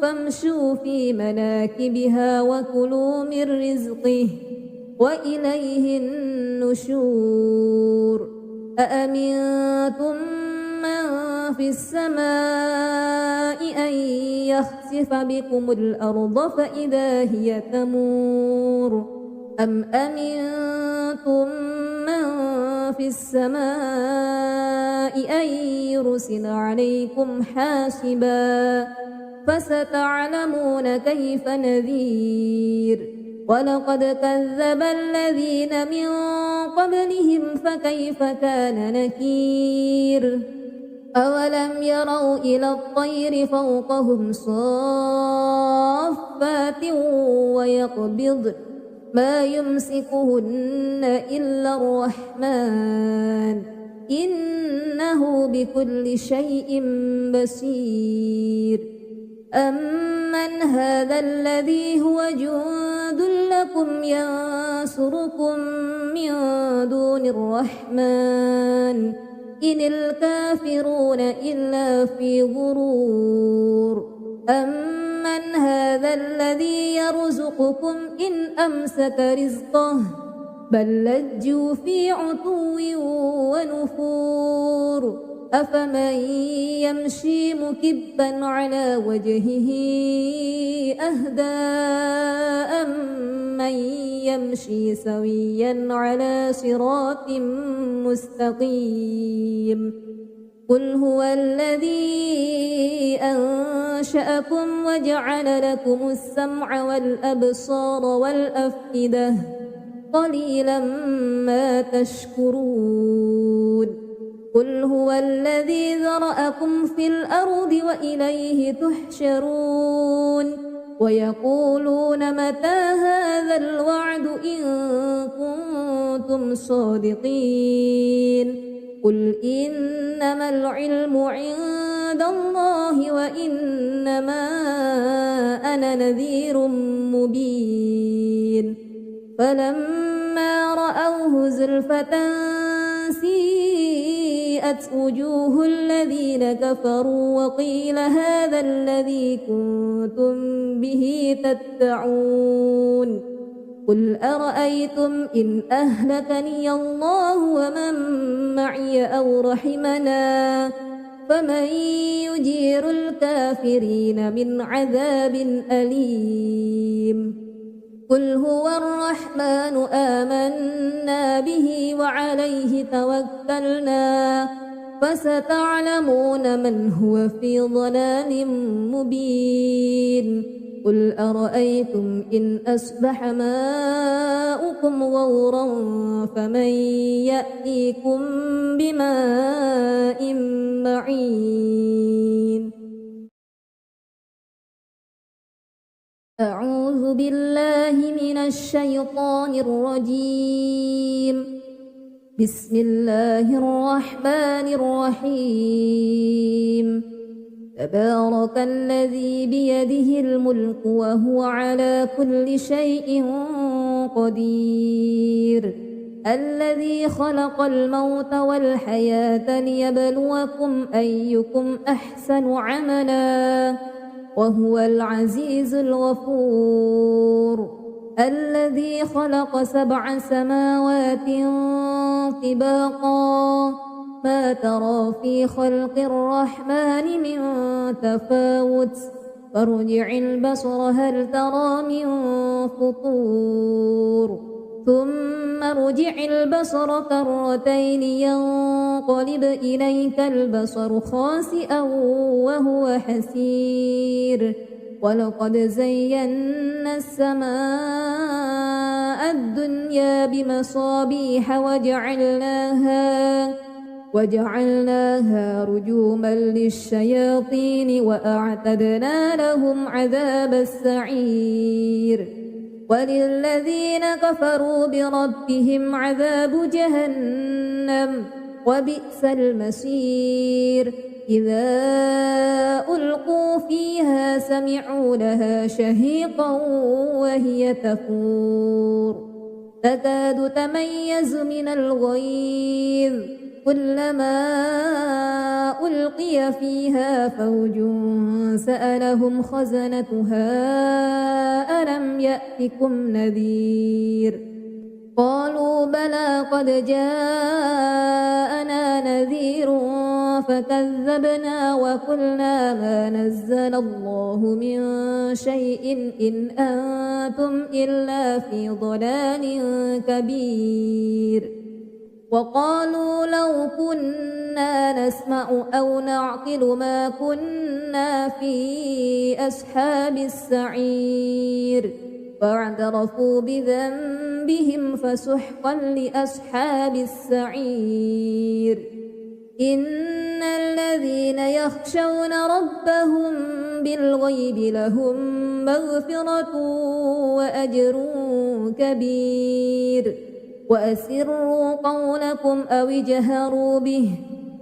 فامشوا في مناكبها وكلوا من رزقه وإليه النشور أأمنتم من في السماء أن يخسف بكم الأرض فإذا هي تمور أم أمنتم من في السماء أن يرسل عليكم حاسبا فستعلمون كيف نذير ولقد كذب الذين من قبلهم فكيف كان نكير أولم يروا إلى الطير فوقهم صافات ويقبض ما يمسكهن إلا الرحمن إنه بكل شيء بصير أمن هذا الذي هو جند لكم ينصركم من دون الرحمن إن الكافرون إلا في غرور أمن هذا الذي يرزقكم إن أمسك رزقه بل لجوا في عتو ونفور أفمن يمشي مكبا على وجهه أهدى أمن يمشي سويا على صراط مستقيم قل هو الذي أنشأكم وجعل لكم السمع والأبصار والأفئدة قليلا ما تشكرون قل هو الذي ذرأكم في الأرض وإليه تحشرون ويقولون متى هذا الوعد إن كنتم صادقين قل إنما العلم عند الله وإنما أنا نذير مبين فلما رأوه زلفة سيئت وجوه الذين كفروا وقيل هذا الذي كنتم به تدعون قل أرأيتم إن أهلكني الله ومن معي أو رحمنا فمن يجير الكافرين من عذاب أليم قل هو الرحمن آمنا به وعليه توكلنا فستعلمون من هو في ضلال مبين قل أرأيتم إن أصبح ماؤكم غورا فمن يأتيكم بماء معين أعوذ بالله من الشيطان الرجيم بسم الله الرحمن الرحيم تبارك الذي بيده الملك وهو على كل شيء قدير الذي خلق الموت والحياة ليبلوكم أيكم أحسن عملا وهو العزيز الغفور الذي خلق 7 سماوات طباقا ما ترى في خلق الرحمن من تفاوت فارجع البصر هل ترى من فطور ثم ارجع البصر كرتين ينقلب إليك البصر خاسئا وهو حسير ولقد زينا السماء الدنيا بمصابيح وجعلناها رجوما للشياطين وأعتدنا لهم عذاب السعير وللذين كفروا بربهم عذاب جهنم وبئس المصير إذا ألقوا فيها سمعوا لها شهيقا وهي تفور تكاد تميز من الغيظ كلما ألقي فيها فوج سألهم خزنتها ألم يأتكم نذير قالوا بلى قد جاءنا نذير فكذبنا وقلنا ما نزل الله من شيء إن أنتم إلا في ضلال كبير وقالوا لو كنا نسمع أو نعقل ما كنا في أصحاب السعير فاعترفوا بذنبهم فسحقا لأصحاب السعير إن الذين يخشون ربهم بالغيب لهم مغفرة وأجر كبير وأسروا قولكم أو اجهروا به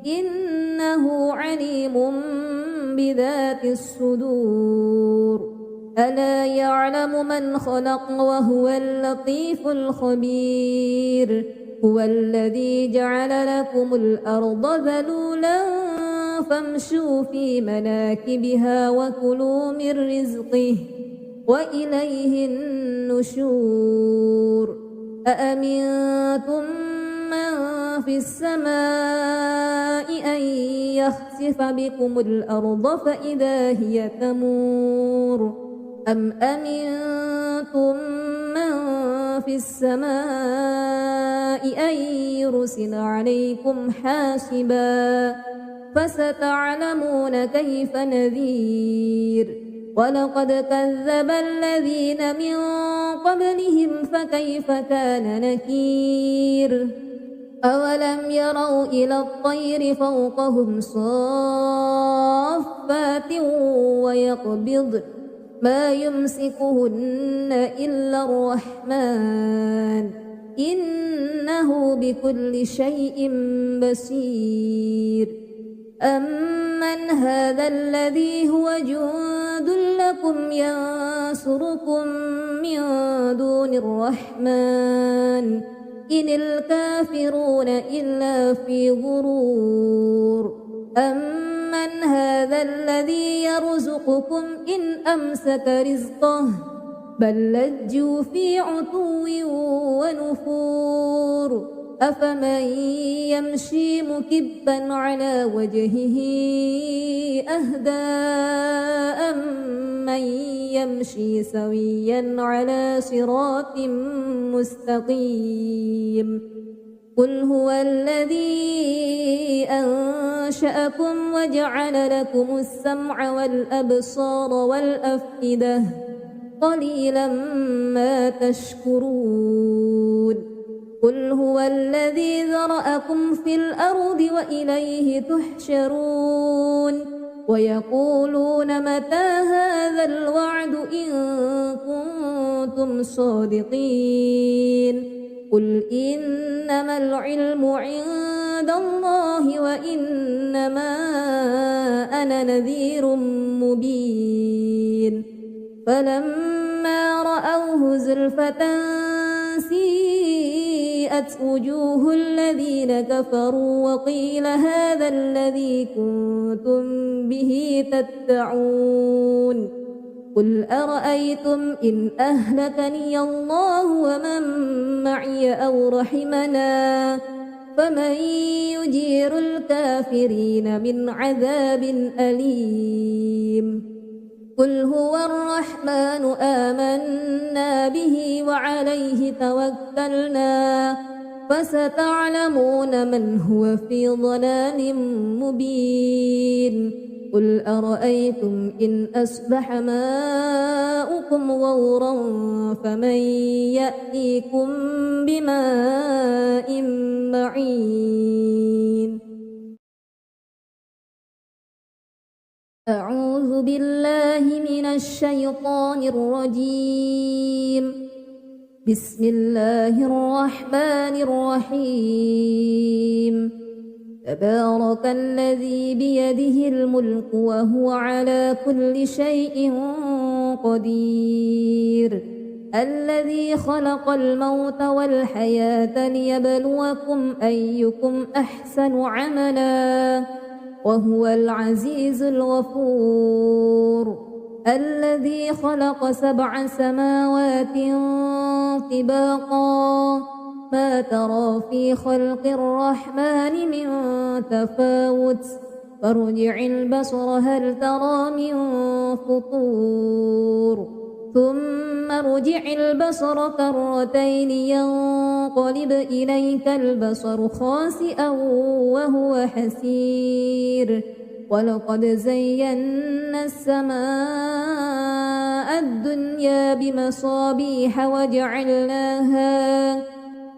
إنه عليم بذات الصدور ألا يعلم من خلق وهو اللطيف الخبير هو الذي جعل لكم الأرض ذلولا فامشوا في مناكبها وكلوا من رزقه وإليه النشور أأمنتم من في السماء أن يخسف بكم الأرض فإذا هي تمور أم أمنتم من في السماء أن يرسل عليكم حاسبا فستعلمون كيف نذير ولقد كذب الذين من قبلهم فكيف كان نكير أولم يروا إلى الطير فوقهم صافات ويقبض ما يمسكهن إلا الرحمن إنه بكل شيء بصير أمن هذا الذي هو جند لكم ينصركم من دون الرحمن إن الكافرون إلا في غرور أمن هذا الذي يرزقكم إن أمسك رزقه بل لجوا في عتو ونفور أفمن يمشي مكبا على وجهه أهدى أمن يمشي سويا على صراط مستقيم قل هو الذي أنشأكم وجعل لكم السمع والأبصار والأفئدة قليلا ما تشكرون قل هو الذي ذرأكم في الأرض وإليه تحشرون ويقولون متى هذا الوعد إن كنتم صادقين قل إنما العلم عند عند الله وإنما أنا نذير مبين فلما رأوه زلفة سيئت وجوه الذين كفروا وقيل هذا الذي كنتم به تدعون قل أرأيتم إن أهلكني الله ومن معي أو رحمنا فمن يجير الكافرين من عذاب أليم قل هو الرحمن آمنا به وعليه توكلنا فستعلمون من هو في ضلال مبين قل أرأيتم إن أصبح ماؤكم غورا فمن يأتيكم بماء معين أعوذ بالله من الشيطان الرجيم بسم الله الرحمن الرحيم تبارك الذي بيده الملك وهو على كل شيء قدير الذي خلق الموت والحياة ليبلوكم أيكم أحسن عملا وهو العزيز الغفور الذي خلق 7 سماوات طباقا ما ترى في خلق الرحمن من تفاوت فارجع البصر هل ترى من فطور ثم ارجع البصر كرتين ينقلب إليك البصر خاسئا وهو حسير ولقد زينا السماء الدنيا بمصابيح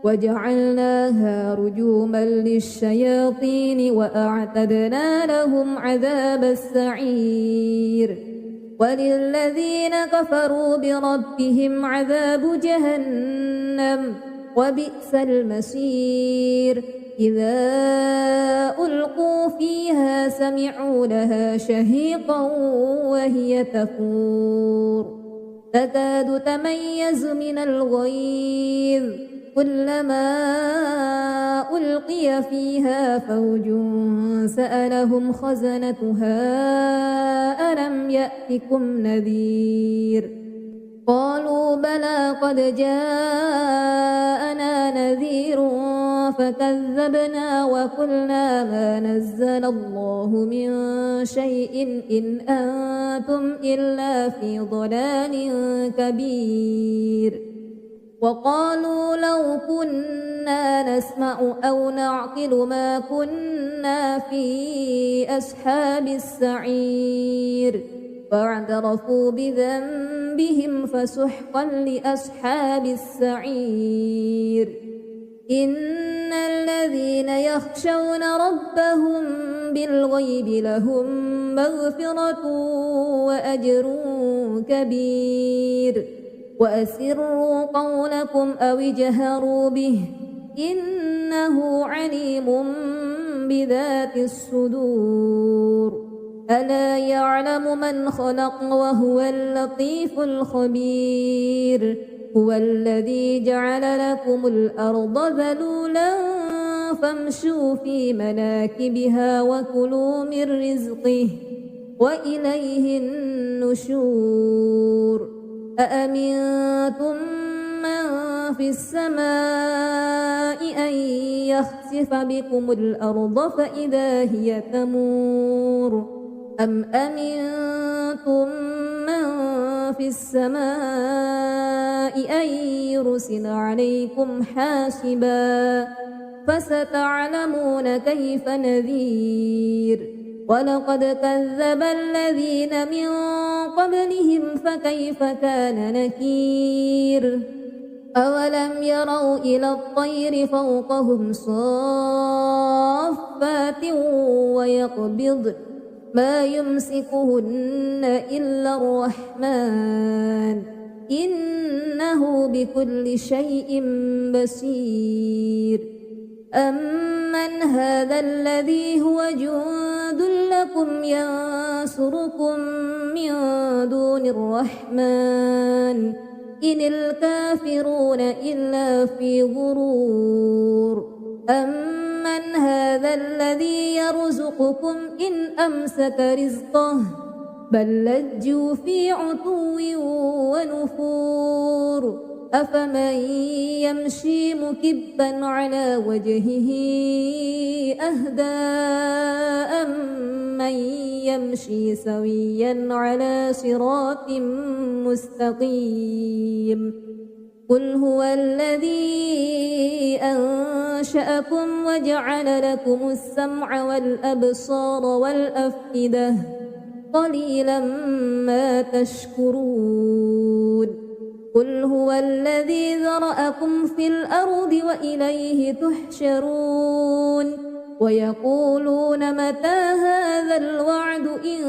وجعلناها رجوما للشياطين وأعتدنا لهم عذاب السعير وللذين كفروا بربهم عذاب جهنم وبئس المصير إذا ألقوا فيها سمعوا لها شهيقا وهي تفور تكاد تميز من الغيظ كلما ألقي فيها فوج سألهم خزنتها ألم يأتكم نذير قالوا بلى قد جاءنا نذير فكذبنا وقلنا ما نزل الله من شيء إن أنتم إلا في ضلال كبير وقالوا لو كنا نسمع أو نعقل ما كنا في أصحاب السعير فاعترفوا بذنبهم فسحقا لأصحاب السعير إن الذين يخشون ربهم بالغيب لهم مغفرة وأجر كبير وأسروا قولكم أو اجهروا به إنه عليم بذات الصدور ألا يعلم من خلق وهو اللطيف الخبير هو الذي جعل لكم الأرض ذلولا فامشوا في مناكبها وكلوا من رزقه وإليه النشور أأمنتم من في السماء أن يخسف بكم الأرض فإذا هي تمور أم أمنتم من في السماء أن يرسل عليكم حاسبا فستعلمون كيف نذير ولقد كذب الذين من قبلهم فكيف كان نكير أولم يروا إلى الطير فوقهم صافات ويقبض ما يمسكهن إلا الرحمن إنه بكل شيء بصير أمن هذا الذي هو جند لكم ينصركم من دون الرحمن إن الكافرون إلا في غرور أمن هذا الذي يرزقكم إن أمسك رزقه بل لجوا في عتو ونفور أفمن يمشي مكبا على وجهه أهدى أمن يمشي سويا على صراط مستقيم قل هو الذي أنشأكم وجعل لكم السمع والأبصار والأفئدة قليلا ما تشكرون قل هو الذي ذرأكم في الأرض وإليه تحشرون ويقولون متى هذا الوعد إن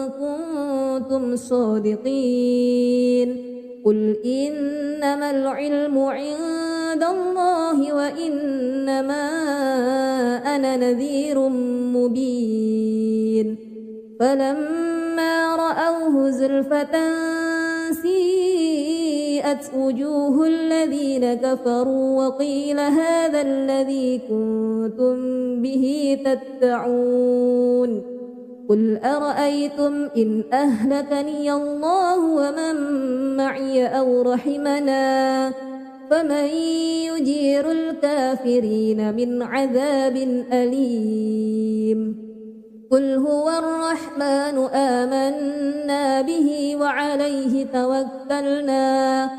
كنتم صادقين قل إنما العلم عند الله وإنما أنا نذير مبين فلما رأوه زلفة سيئت وجوه الذين كفروا وقيل هذا الذي كنتم به تدعون قل أرأيتم إن أهلكني الله ومن معي أو رحمنا فمن يجير الكافرين من عذاب أليم قل هو الرحمن آمنا به وعليه توكلنا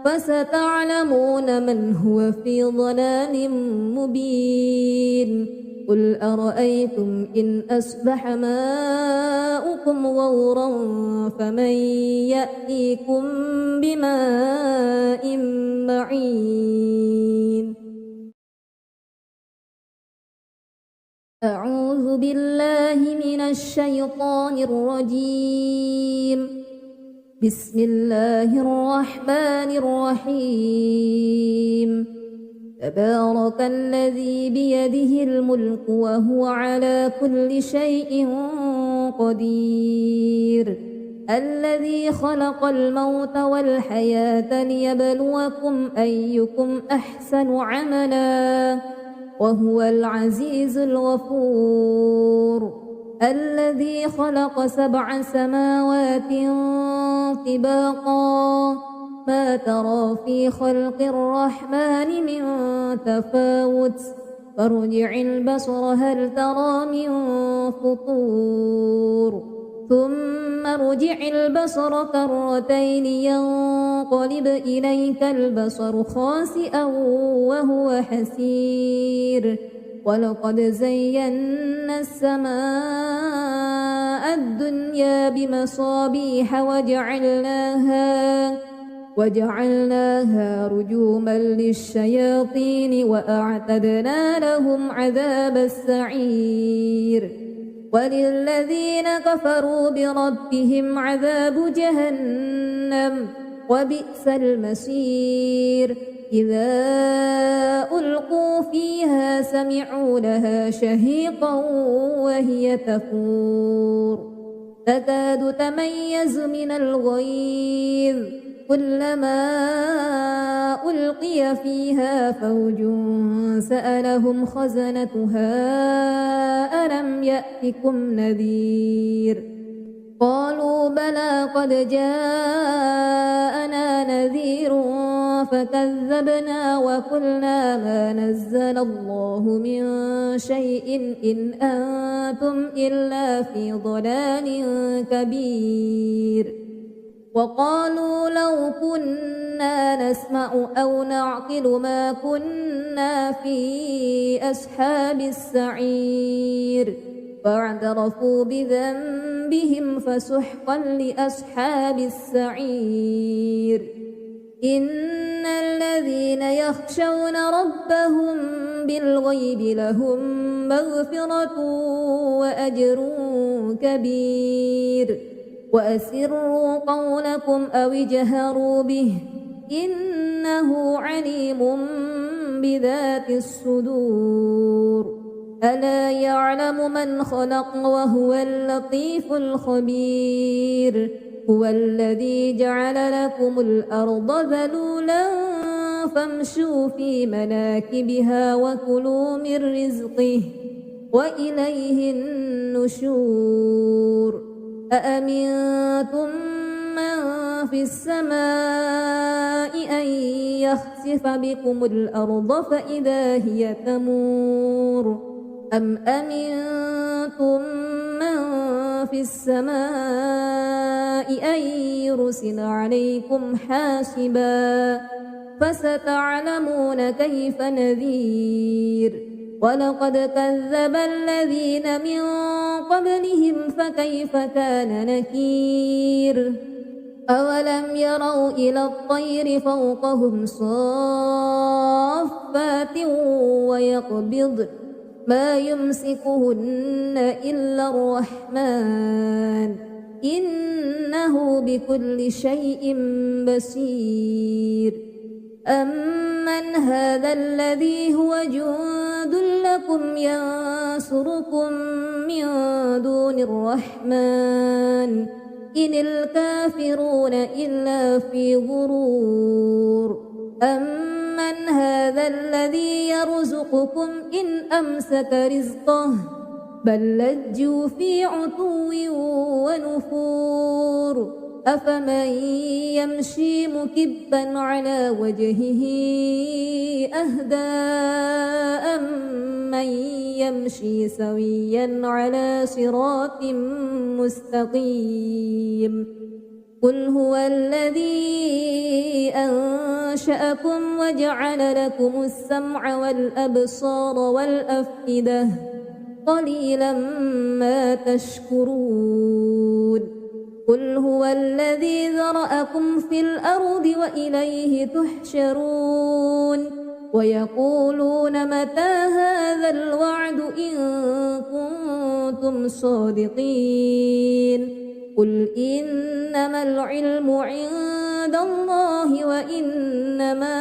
فستعلمون من هو في ضلال مبين قل أرأيتم إن أصبح ماؤكم غورا فمن يأتيكم بماء معين أعوذ بالله من الشيطان الرجيم بسم الله الرحمن الرحيم تبارك الذي بيده الملك وهو على كل شيء قدير الذي خلق الموت والحياة ليبلوكم أيكم أحسن عملا وهو العزيز الغفور الذي خلق 7 سماوات طباقا ما ترى في خلق الرحمن من تفاوت فارجع البصر هل ترى من فطور ثم ارجع البصر كرتين ينقلب إليك البصر خاسئا وهو حسير ولقد زينا السماء الدنيا بمصابيح وجعلناها رجوما للشياطين وأعتدنا لهم عذاب السعير وللذين كفروا بربهم عذاب جهنم وبئس المصير إذا ألقوا فيها سمعوا لها شهيقا وهي تفور تكاد تميز من الغيظ كلما ألقي فيها فوج سألهم خزنتها ألم يأتكم نذير قالوا بلى قد جاءنا نذير فكذبنا وقلنا ما نزل الله من شيء إن أنتم إلا في ضلال كبير وقالوا لو كنا نسمع أو نعقل ما كنا في أصحاب السعير فاعترفوا بذنبهم فسحقا لأصحاب السعير إن الذين يخشون ربهم بالغيب لهم مغفرة وأجر كبير وأسروا قولكم أو اجهروا به إنه عليم بذات الصدور ألا يعلم من خلق وهو اللطيف الخبير هو الذي جعل لكم الأرض ذلولا فامشوا في مناكبها وكلوا من رزقه وإليه النشور أأمنتم من في السماء أن يخسف بكم الأرض فإذا هي تمور أم أمنتم من في السماء أن يرسل عليكم حاسبا فستعلمون كيف نذير ولقد كذب الذين من قبلهم فكيف كان نكير أولم يروا إلى الطير فوقهم صافات ويقبضن ما يمسكهن إلا الرحمن إنه بكل شيء بصير أمن هذا الذي هو جند لكم ينصركم من دون الرحمن إن الكافرون إلا في غرور أمن هذا الذي يرزقكم إن أمسك رزقه بل لجوا في عتو ونفور أفمن يمشي مكبا على وجهه أهدى أمن يمشي سويا على صراط مستقيم قل هو الذي أنشأكم وجعل لكم السمع والأبصار والأفئدة قليلا ما تشكرون قل هو الذي ذرأكم في الأرض وإليه تحشرون ويقولون متى هذا الوعد إن كنتم صادقين قل إنما العلم عند الله وإنما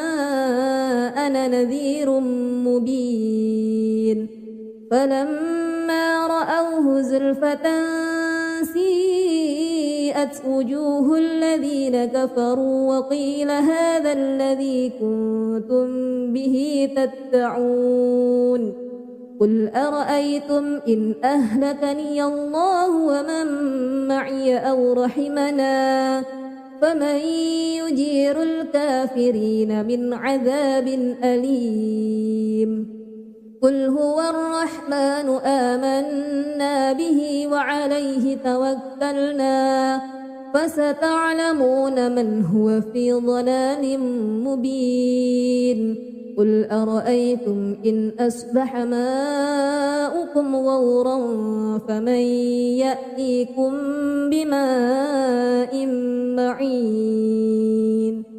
أنا نذير مبين فلما رأوه زلفة سيئت وجوه الذين كفروا وقيل هذا الذي كنتم به تدعون قل أرأيتم إن أهلكني الله ومن معي أو رحمنا فمن يجير الكافرين من عذاب أليم قل هو الرحمن آمنا به وعليه توكلنا فستعلمون من هو في ضلال مبين قل أرأيتم إن أصبح ماؤكم غورا فمن يأتيكم بماء معين